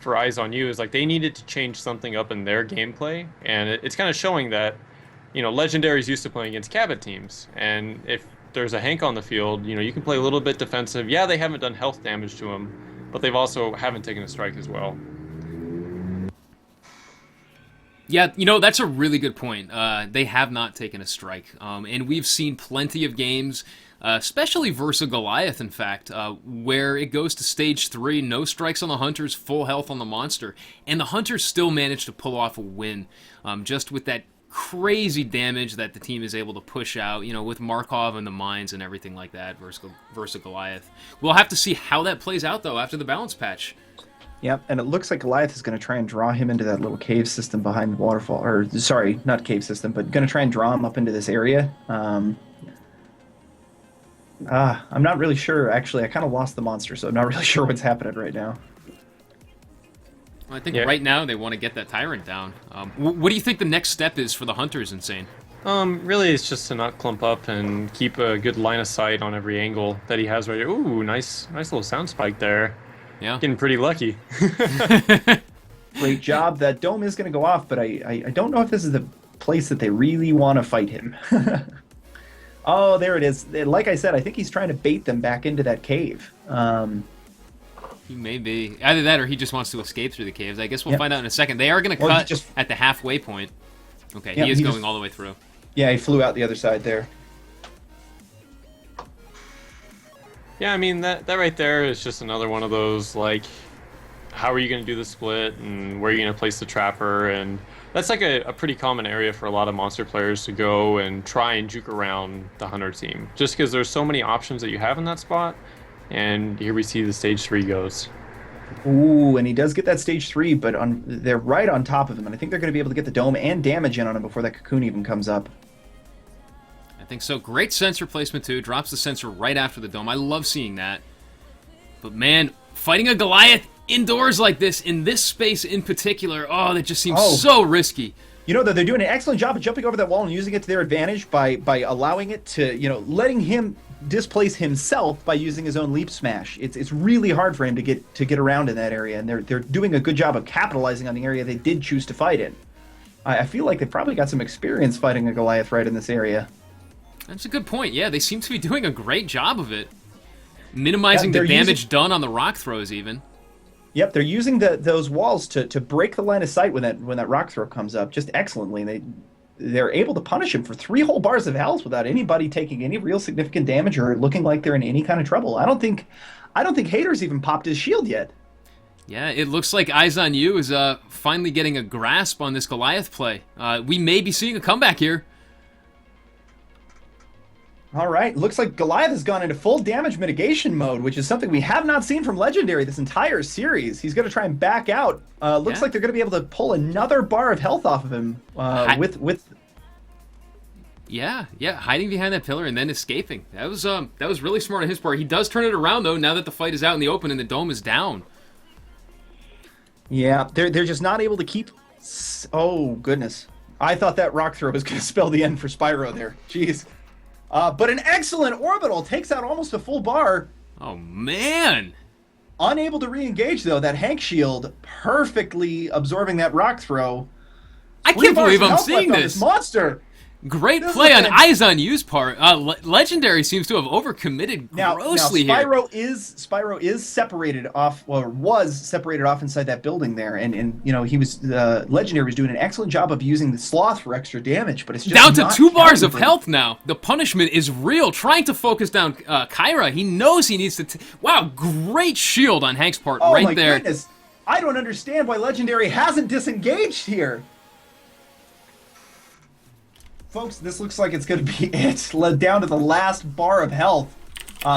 for Eyes on You, is like they needed to change something up in their gameplay, and it's kind of showing that, Legendary's used to playing against Cabot teams, and if there's a Hank on the field, you can play a little bit defensive. Yeah, they haven't done health damage to him, but they've also haven't taken a strike as well. Yeah, that's a really good point. They have not taken a strike, and we've seen plenty of games, especially versus Goliath, in fact, where it goes to stage 3, no strikes on the Hunters, full health on the Monster, and the Hunters still manage to pull off a win, just with that crazy damage that the team is able to push out, with Markov and the mines and everything like that versus Goliath. We'll have to see how that plays out, though, after the balance patch. Yep, and it looks like Goliath is going to try and draw him into that little cave system behind the waterfall. Or, sorry, not cave system, but going to try and draw him up into this area. I'm not really sure, actually. I kind of lost the Monster, so I'm not really sure what's happening right now. Well, I think right now they want to get that Tyrant down. What do you think the next step is for the Hunters, Insane? Really, it's just to not clump up and keep a good line of sight on every angle that he has right here. Ooh, nice little sound spike there. Yeah. Getting pretty lucky. Great job. That dome is going to go off, but I don't know if this is the place that they really want to fight him. Oh, there it is. Like I said, I think he's trying to bait them back into that cave. He may be. Either that or he just wants to escape through the caves. I guess we'll Yep. find out in a second. They are going to Or he cut just- at the halfway point. Okay, Yep, he is he going just- all the way through. Yeah, he flew out the other side there. Yeah, I mean, that right there is just another one of those, like, how are you going to do the split, and where are you going to place the trapper, and that's like a pretty common area for a lot of monster players to go and try and juke around the hunter team, just because there's so many options that you have in that spot. And here we see the stage 3 goes. Ooh, and he does get that stage 3, but they're right on top of him, and I think they're going to be able to get the dome and damage in on him before that cocoon even comes up. I think so. Great sensor placement, too. Drops the sensor right after the dome. I love seeing that. But, man, fighting a Goliath indoors like this, in this space in particular, oh, that just seems so risky. You know, they're doing an excellent job of jumping over that wall and using it to their advantage by allowing it to, letting him displace himself by using his own leap smash. It's really hard for him to get around in that area, and they're doing a good job of capitalizing on the area they did choose to fight in. I feel like they've probably got some experience fighting a Goliath right in this area. That's a good point. Yeah, they seem to be doing a great job of it. Minimizing Yeah, the they're damage done on the rock throws, even. Yep, they're using those walls to break the line of sight when that rock throw comes up just excellently. They're able to punish him for 3 whole bars of health without anybody taking any real significant damage or looking like they're in any kind of trouble. I don't think Hader's even popped his shield yet. Yeah, it looks like Eyes on You is finally getting a grasp on this Goliath play. We may be seeing a comeback here. All right, looks like Goliath has gone into full damage mitigation mode, which is something we have not seen from Legendary this entire series. He's going to try and back out. Looks like they're going to be able to pull another bar of health off of him with. Yeah, hiding behind that pillar and then escaping. That was really smart on his part. He does turn it around though. Now that the fight is out in the open and the dome is down. Yeah, they're just not able to keep. Oh goodness, I thought that rock throw was going to spell the end for Spyro there. Jeez. But an excellent orbital takes out almost a full bar. Oh, man. Unable to re-engage, though. That Hank shield perfectly absorbing that rock throw. I can't believe I'm seeing this monster. Great play on Eyes on You's part. Legendary seems to have overcommitted grossly now Spyro here. Spyro is separated off, or was separated off inside that building there, and he was Legendary was doing an excellent job of using the sloth for extra damage, but it's just down to not 2 bars of counting for health now. The punishment is real. Trying to focus down Kyra. He knows he needs to. Wow, great shield on Hank's part Oh right my there. goodness! I don't understand why Legendary hasn't disengaged here. Folks, this looks like it's going to be it. Led down to the last bar of health.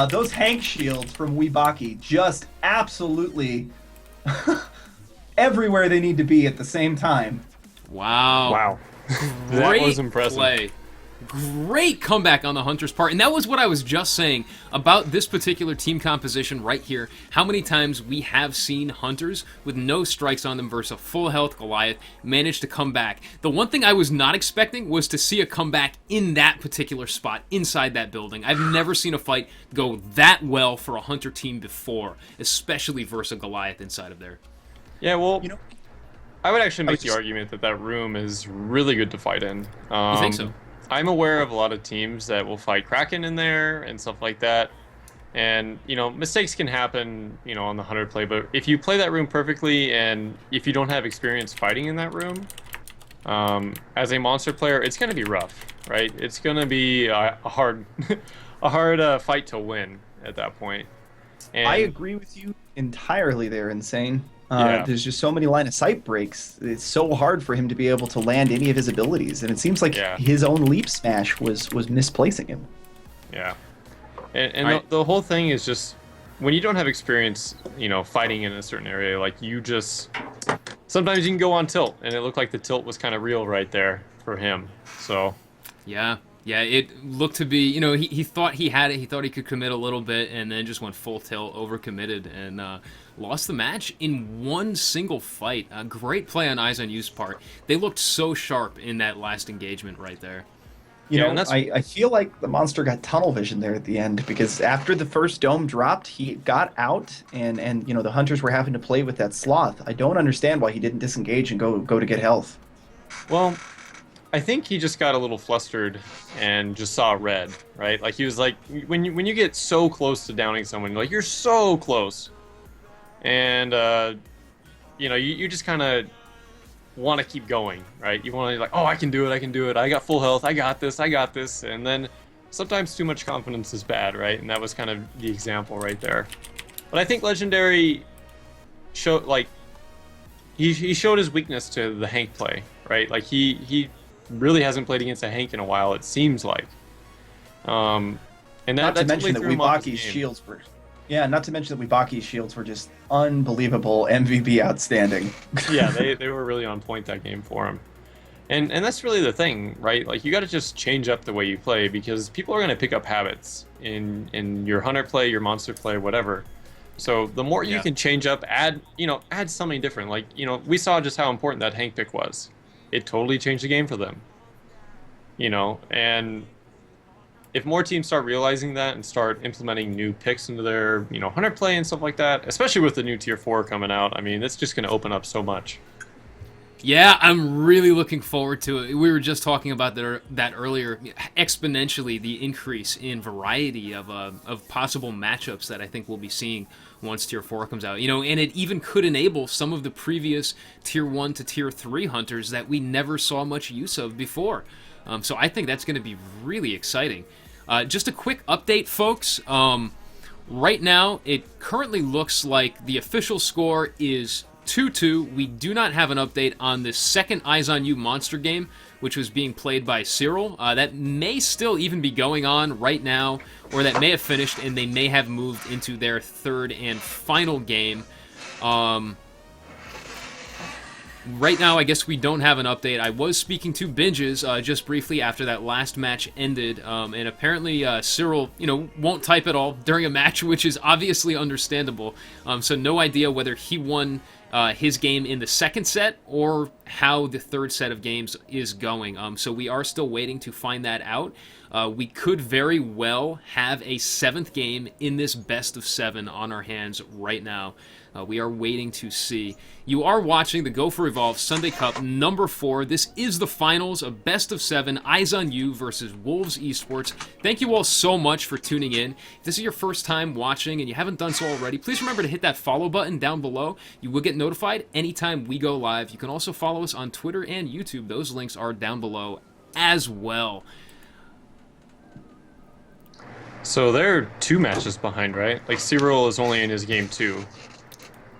Those Hank shields from Weebaki just absolutely everywhere they need to be at the same time. Wow. That was impressive. Play. Great comeback on the Hunter's part, and that was what I was just saying about this particular team composition right here. How many times we have seen Hunters with no strikes on them versus a full health Goliath manage to come back. The one thing I was not expecting was to see a comeback in that particular spot, inside that building. I've never seen a fight go that well for a Hunter team before, especially versus a Goliath inside of there. Yeah, well, I would actually make the argument that room is really good to fight in. You think so? I'm aware of a lot of teams that will fight Kraken in there and stuff like that. And, mistakes can happen, on the Hunter play. But if you play that room perfectly and if you don't have experience fighting in that room, as a monster player, it's going to be rough, right? It's going to be a hard fight to win at that point. And I agree with you entirely there, Insane. Yeah. There's just so many line of sight breaks. It's so hard for him to be able to land any of his abilities, and it seems like his own leap smash was misplacing him. Yeah, and the whole thing is just when you don't have experience, fighting in a certain area, like sometimes you can go on tilt, and it looked like the tilt was kind of real right there for him. So Yeah, it looked to be, he thought he had it, he thought he could commit a little bit, and then just went full tilt, overcommitted, and lost the match in one single fight. A great play on Eyes on You's part. They looked so sharp in that last engagement right there. I feel like the monster got tunnel vision there at the end, because after the first dome dropped, he got out, and the Hunters were having to play with that sloth. I don't understand why he didn't disengage and go to get health. Well, I think he just got a little flustered and just saw red, right? Like he was like, when you get so close to downing someone, like you're so close, and you know, you just kind of want to keep going, right? You want to like, oh, I can do it, I can do it. I got full health, I got this, I got this, and then sometimes too much confidence is bad, right? And that was kind of the example right there. But I think Legendary showed like he showed his weakness to the Hank play, right? Like he really hasn't played against a Hank in a while, it seems like. And Not to mention that totally threw him off his Wibaki's game. shields were, yeah. Not to mention that Wibaki's shields were just unbelievable, MVP outstanding. Yeah, they were really on point that game for him. And that's really the thing, right? Like you got to just change up the way you play because people are going to pick up habits in your hunter play, your monster play, whatever. So the more you can change up, add something different. Like, you know, we saw just how important that Hank pick was. It totally changed the game for them. You know, and if more teams start realizing that and start implementing new picks into their, you know, hunter play and stuff like that, especially with the new tier 4 coming out, I mean, it's just going to open up so much. Yeah, I'm really looking forward to it. We were just talking about that earlier. Exponentially, the increase in variety of possible matchups that I think we'll be seeing once Tier 4 comes out. You know, and it even could enable some of the previous Tier 1 to Tier 3 hunters that we never saw much use of before. So I think that's going to be really exciting. Just a quick update, folks. Right now, it currently looks like the official score is 2-2. We do not have an update on the second Eyes on You monster game, which was being played by Cyril. That may still even be going on right now, or that may have finished and they may have moved into their third and final game. Right now, I guess we don't have an update. I was speaking to Binges just briefly after that last match ended, and apparently Cyril, you know, won't type at all during a match, which is obviously understandable. So no idea whether he won his game in the second set or how the third set of games is going. So we are still waiting to find that out. We could very well have a seventh game in this best of 7 on our hands right now. We are waiting to see. You are watching the Go4Evolve Sunday Cup number 4. This is the finals of best of 7, Eyes on You versus Wolves Esports. Thank you all so much for tuning in. If this is your first time watching and you haven't done so already, please remember to hit that follow button down below. You will get notified anytime we go live. You can also follow us on Twitter and YouTube. Those links are down below as well. So they're 2 matches behind, right? Like Cyril is only in his game 2.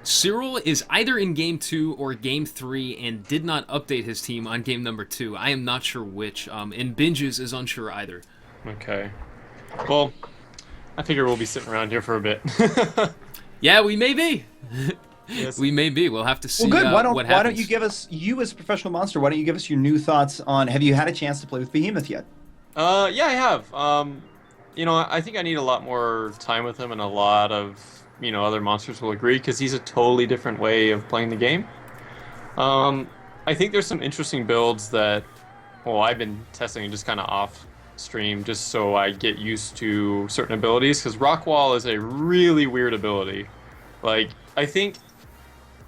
Cyril is either in Game 2 or Game 3 and did not update his team on Game number 2. I am not sure which, and Binges is unsure either. Okay. Well, I figure we'll be sitting around here for a bit. Yeah, we may be. Yes. We may be. We'll have to see Well, good. what happens. Why don't you give us, you as a professional monster, why don't you give us your new thoughts on, have you had a chance to play with Behemoth yet? Yeah, I have. You know, I think I need a lot more time with him, and a lot of, you know, other monsters will agree, because he's a totally different way of playing the game. I think there's some interesting builds that, well, I've been testing just kind of off stream, just so I get used to certain abilities, because Rock Wall is a really weird ability. Like, I think,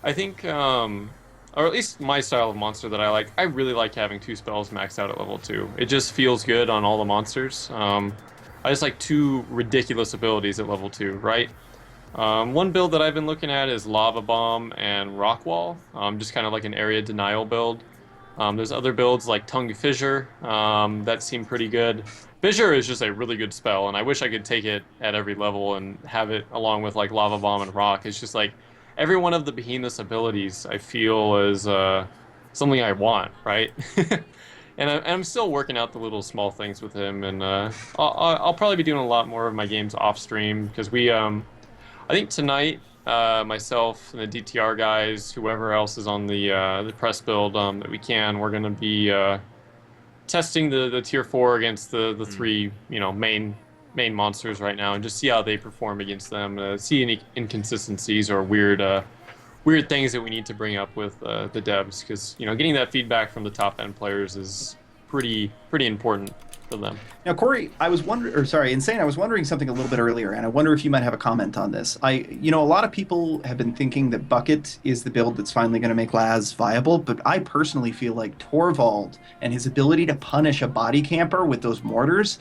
or at least my style of monster that I like, I really like having 2 spells maxed out at level 2. It just feels good on all the monsters. I just like 2 ridiculous abilities at level 2, right? One build that I've been looking at is Lava Bomb and Rock Wall, just kind of like an area denial build. There's other builds like Tongue Fissure that seem pretty good. Fissure is just a really good spell, and I wish I could take it at every level and have it along with like Lava Bomb and Rock. It's just like every one of the Behemoth's abilities I feel is something I want, right? And I'm still working out the little small things with him, and I'll probably be doing a lot more of my games off stream, because we, I think tonight, myself and the DTR guys, whoever else is on the press build that we can, we're going to be testing the tier 4 against the 3, you know, main monsters right now, and just see how they perform against them, see any inconsistencies or weird things that we need to bring up with the devs, because, you know, getting that feedback from the top end players is pretty important for them. Now, Corey, Insane, I was wondering something a little bit earlier, and I wonder if you might have a comment on this. A lot of people have been thinking that Bucket is the build that's finally going to make Laz viable, but I personally feel like Torvald and his ability to punish a body camper with those mortars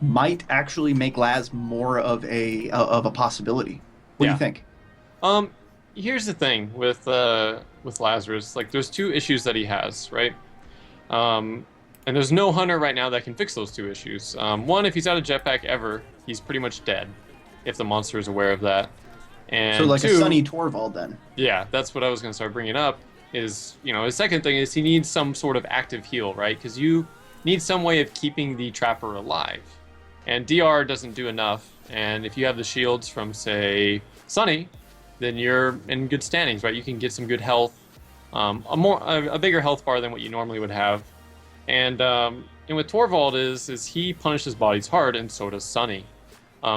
might actually make Laz more of a possibility. What do you think? Here's the thing with Lazarus. Like, there's two issues that he has, right? And there's no hunter right now that can fix those two issues. One, if he's out of jetpack ever, he's pretty much dead, if the monster is aware of that. And so, like two, a Sunny Torvald, then. Yeah, that's what I was going to start bringing up. His second thing is he needs some sort of active heal, right? Because you need some way of keeping the trapper alive. And DR doesn't do enough. And if you have the shields from, say, Sunny, then you're in good standings, right? You can get some good health, a bigger health bar than what you normally would have. And with Torvald is he punishes bodies hard, and so does Sunny.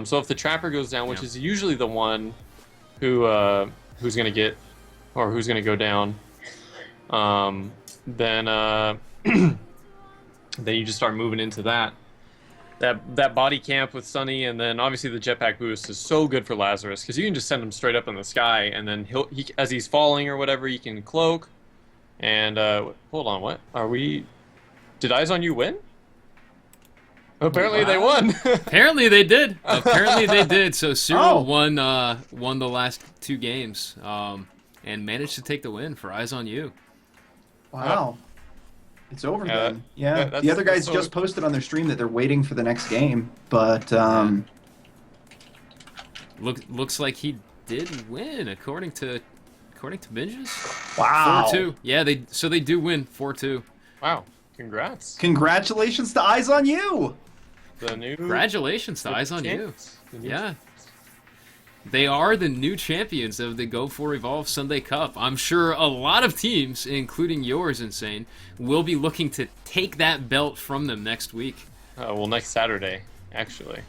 So if the trapper goes down, which is usually the one who's gonna go down, then then you just start moving into that body camp with Sunny, and then obviously the jetpack boost is so good for Lazarus because you can just send him straight up in the sky, and then he as he's falling or whatever, you can cloak. And hold on, what are we? Did Eyes on You win? Apparently they won. Apparently they did. So Cyril won the last two games and managed to take the win for Eyes on You. Wow. It's over then. Yeah. The other guys just posted on their stream that they're waiting for the next game, but looks like he did win according to Binges. Wow. 4-2. Yeah, they do win 4-2. Wow. Congrats. Congratulations to Eyes on You. Congratulations to Eyes on You. Yeah. They are the new champions of the Go4Evolve Sunday Cup. I'm sure a lot of teams, including yours, Insane, will be looking to take that belt from them next week. Next Saturday, actually.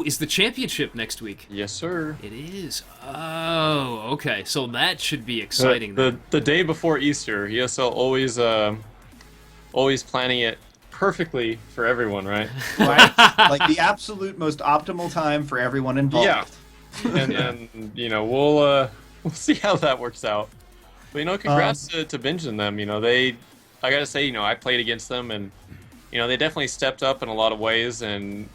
Is the championship next week? Yes, sir. It is. Oh, okay. So that should be exciting. The day before Easter, ESL always planning it perfectly for everyone, right? Right. Like the absolute most optimal time for everyone involved. Yeah. And then we'll see how that works out. But congrats to Binge and them. I gotta say, I played against them, and they definitely stepped up in a lot of ways, and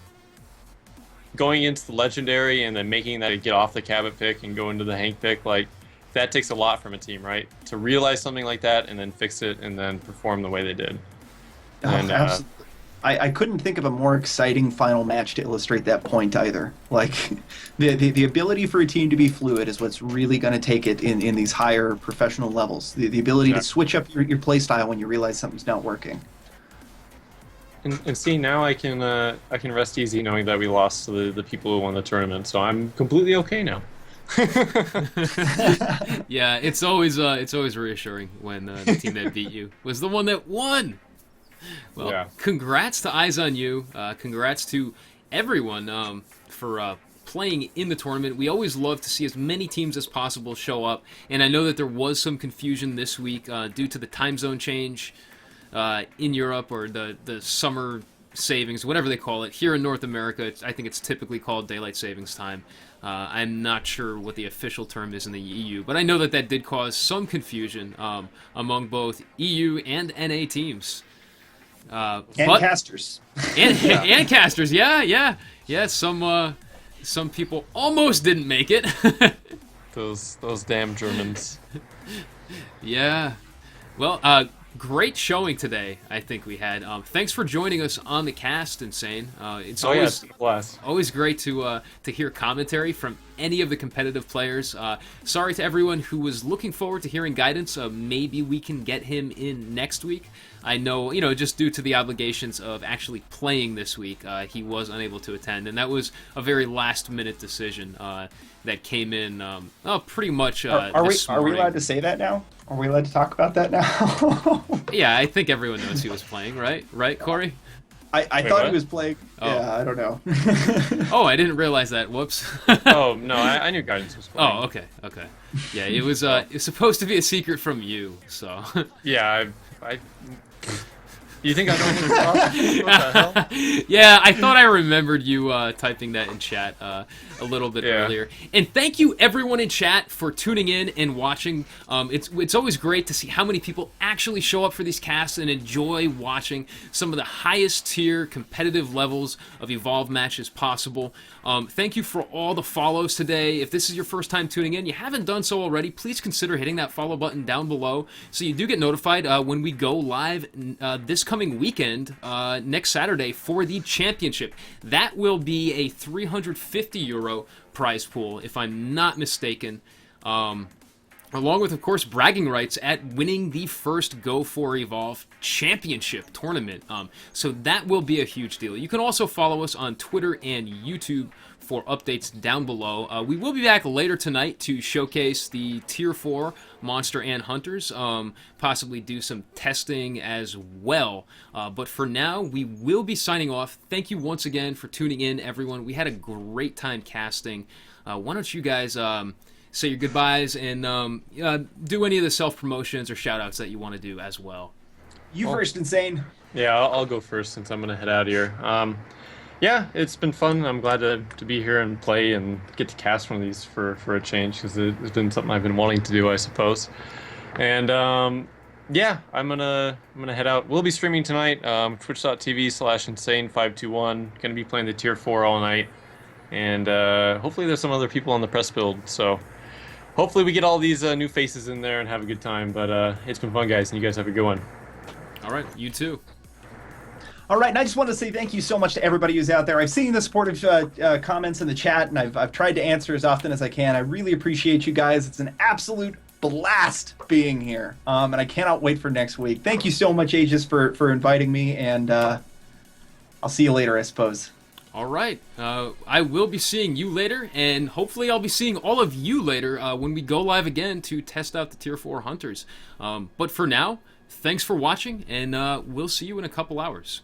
going into the legendary and then making that get off the Cabot pick and go into the Hank pick, like, that takes a lot from a team, right? To realize something like that and then fix it and then perform the way they did. Absolutely. I couldn't think of a more exciting final match to illustrate that point either. Like, the ability for a team to be fluid is what's really going to take it in these higher professional levels. The ability to switch up your play style when you realize something's not working. And see, now I can rest easy knowing that we lost to the people who won the tournament, so I'm completely okay now. Yeah, it's always reassuring when the team that beat you was the one that won. Well, Congrats to Eyes on You. Congrats to everyone for playing in the tournament. We always love to see as many teams as possible show up, and I know that there was some confusion this week due to the time zone change in Europe, or the summer savings, whatever they call it. Here in North America, I think it's typically called daylight savings time. I'm not sure what the official term is in the EU, but I know that did cause some confusion among both EU and NA teams. Casters. And casters, yeah. Some people almost didn't make it. Those damn Germans. Yeah. Well, great showing today, I think we had. Thanks for joining us on the cast, Insane. It's always great to hear commentary from any of the competitive players. Sorry to everyone who was looking forward to hearing guidance. Maybe we can get him in next week. I know, just due to the obligations of actually playing this week, he was unable to attend, and that was a very last-minute decision that came in pretty much Are we allowed to say that now? Are we allowed to talk about that now? Yeah, I think everyone knows he was playing, right? Right, Corey? I thought he was playing. Oh. Yeah, I don't know. Oh, I didn't realize that. Whoops. Oh, no, I knew Guidance was playing. Oh, okay. Yeah, it was supposed to be a secret from you, so. Yeah, You think I don't look soft? What the hell? Yeah, I thought I remembered you typing that in chat a little bit earlier. And thank you everyone in chat for tuning in and watching. It's always great to see how many people actually show up for these casts and enjoy watching some of the highest tier competitive levels of Evolve matches possible. Thank you for all the follows today. If this is your first time tuning in, you haven't done so already, please consider hitting that follow button down below so you do get notified when we go live this coming weekend, next Saturday, for the championship. That will be a €350 prize pool, if I'm not mistaken. Along with, of course, bragging rights at winning the first Go4Evolve championship tournament. So that will be a huge deal. You can also follow us on Twitter and YouTube for updates down below. We will be back later tonight to showcase the Tier 4 Monster and Hunters, possibly do some testing as well. But for now, we will be signing off. Thank you once again for tuning in, everyone. We had a great time casting. Why don't you guys say your goodbyes and do any of the self-promotions or shout-outs that you want to do as well. You first, Insane. Yeah, I'll go first since I'm going to head out here. Yeah, it's been fun. I'm glad to be here and play and get to cast one of these for a change, because it's been something I've been wanting to do, I suppose. And yeah, I'm gonna head out. We'll be streaming tonight. Twitch.tv/insane521. Gonna be playing the Tier 4 all night, and hopefully there's some other people on the press build. So hopefully we get all these new faces in there and have a good time. But it's been fun, guys, and you guys have a good one. All right, you too. All right, and I just want to say thank you so much to everybody who's out there. I've seen the supportive comments in the chat, and I've tried to answer as often as I can. I really appreciate you guys. It's an absolute blast being here, and I cannot wait for next week. Thank you so much, Aegis, for inviting me, and I'll see you later, I suppose. All right. I will be seeing you later, and hopefully I'll be seeing all of you later when we go live again to test out the Tier 4 Hunters. But for now, thanks for watching, and we'll see you in a couple hours.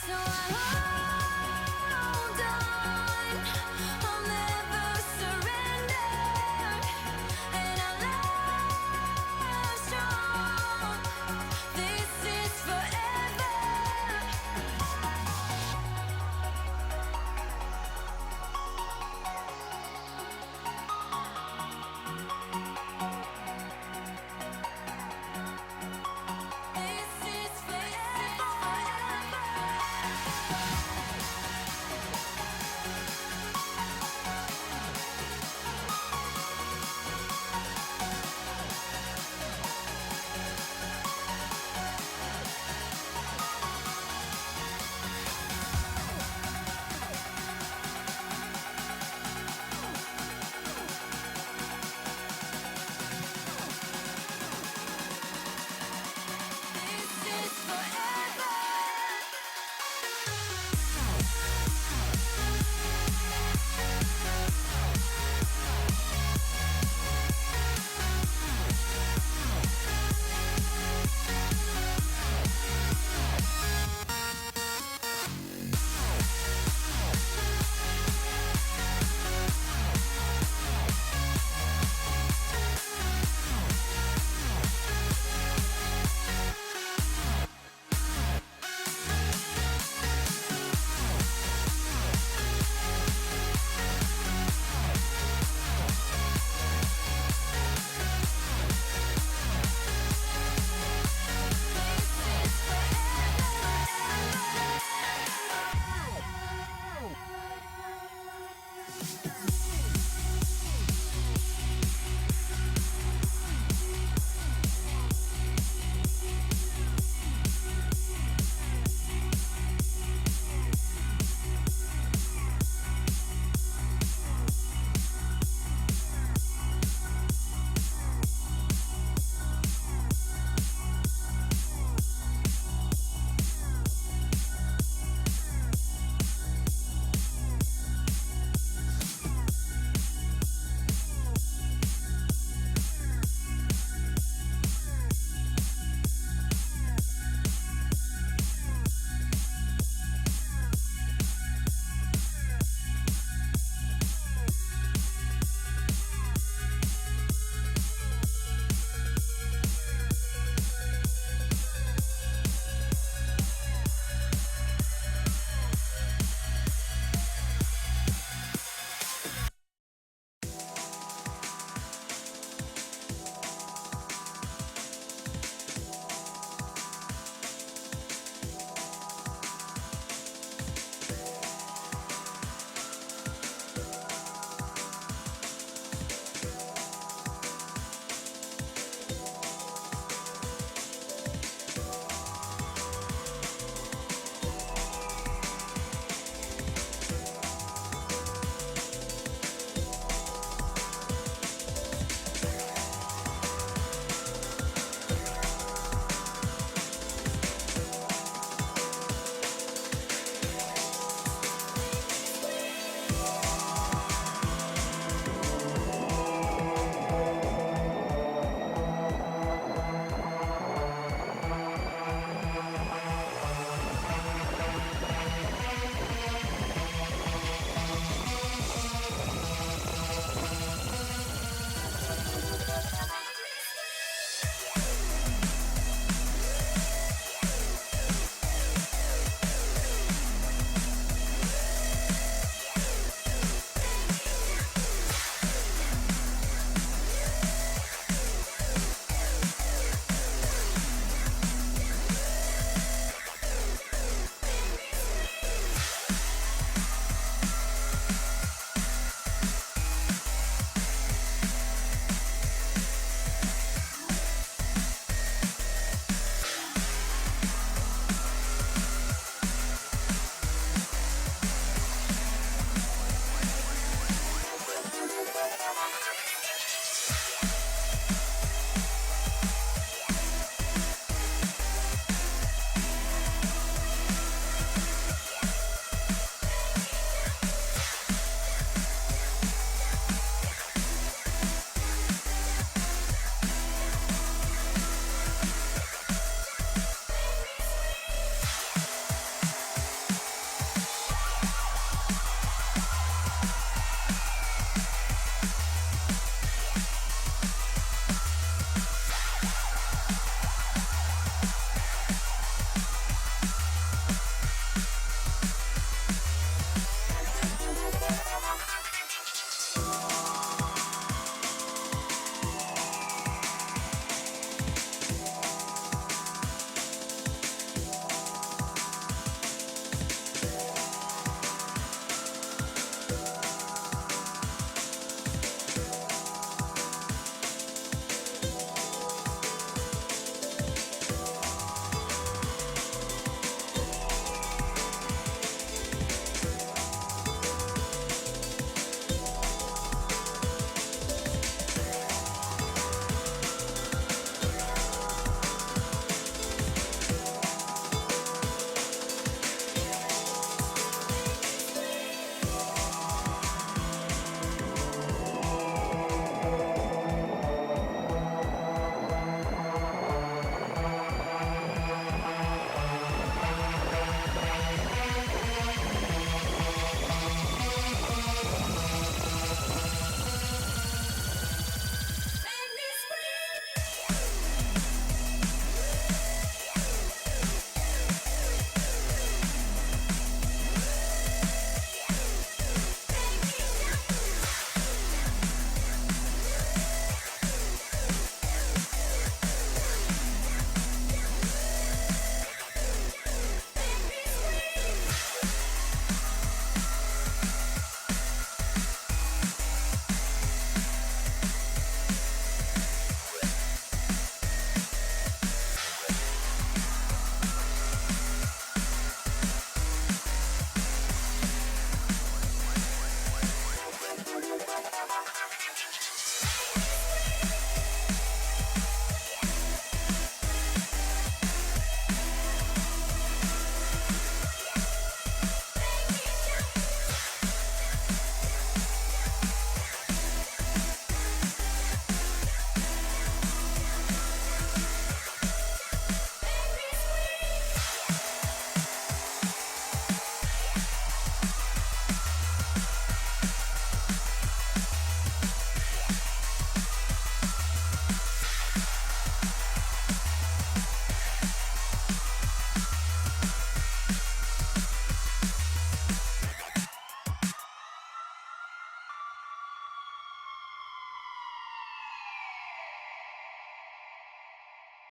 So I